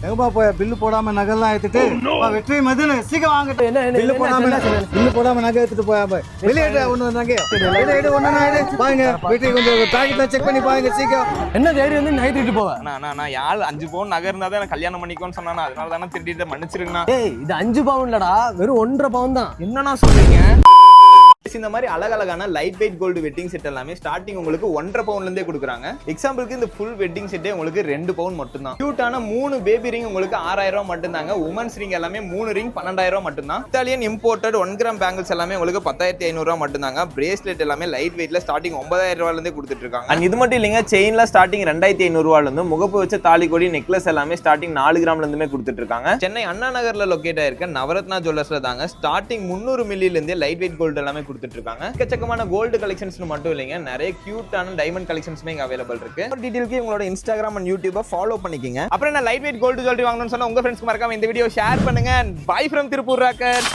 எங்கப்பா போய் பில்லு போடாம நகைலாம் எடுத்துட்டு வெற்றி மதியம் சீக்கிரம் வாங்கிட்டு பில்லு போடாம நகை எடுத்துட்டு போய் வெளியே ஒண்ணு நகை ஒண்ணு பாருங்க வீட்டுக்கு கொஞ்சம் பேக்கெட்ல செக் பண்ணி பாருங்க சீக்கிரம். என்ன தேடி வந்து நகை திருட்டு போவேன் நான் யாழ் 5 பவுன் நகை இருந்தா தான் கல்யாணம் பண்ணிக்கோன்னு சொன்னா அதனால தானே திருடிட்டு மன்னிச்சிருங்கண்ணா. ஏய் இது 5 பவுன் இல்லடா வெறும் 1.5 பவுன் தான். என்னன்னா சொல்றீங்க? இந்த மாதிரி அழகழகான light weight gold wedding set எல்லாமே ஸ்டார்டிங் உங்களுக்கு 1.5 பவுன்ல இருந்தே கொடுக்குறாங்க. எக்ஸாம்பிளுக்கு இந்த ஃபுல் வெட்டிங் செட்டே உங்களுக்கு 2 பவுன் மட்டும் தான். கியூட்டான 3 பேபி ரிங் உங்களுக்கு 6000 ரூபாய் மட்டும் தாங்க. உமன்ஸ் ரிங் எல்லாமே 3 ரிங் 12000 ரூபாய் மட்டும் தான். இத்தாலியன் இம்போர்ட்டட் 1 கிராம் பேங்கிள்ஸ் எல்லாமே உங்களுக்கு 10500 ரூபாய் மட்டும் தாங்க. பிரேஸ்லெட் எல்லாமே லைட் வெயிட்ல ஸ்டார்டிங் 9000 ரூபாயில இருந்தே கொடுத்துட்டு இருக்காங்க. அண்ட் இது மட்டும் இல்லைங்க, செயின்ல ஸ்டார்டிங் 2500 ரூபாயில இருந்து முகப்பு வச்ச தாலி கொடி நெக்லஸ் எல்லாமே ஸ்டார்டிங் 4 கிராம்ல இருந்துமே கொடுத்துட்டு இருக்காங்க. சென்னை அண்ணா நகர்ல லொகேட் ஆயிருக்க நவரத்னா ஜுவல்லர்ஸ்ல தாங்க ஸ்டார்டிங் 300 மில்லில இருந்தே லைட் வெயிட் கோல்டு எல்லாமே கொடுத்துட்டு இருக்காங்க. எக்கச்சக்கமான கோல்டு கலெக்ஷன்ஸ் மட்டும் இல்லைங்க, நிறைய கியூட்டான டைமண்ட் கலெக்ஷன்ஸ்மே இங்க அவைலபிள் இருக்கு. டீடைல்க்கு உங்களோட இன்ஸ்டாகிராம் அண்ட் யூடியூபை ஃபாலோ பண்ணிக்கங்க. அப்புறம் என்ன லைட் வெயிட் கோல்டு ஜுவல்லரி வாங்கணும்னு சொன்னா உங்க ஃப்ரெண்ட்ஸ்க்கு மறக்காம இந்த வீடியோ ஷேர் பண்ணுங்க. By from Tiruppur Rockers.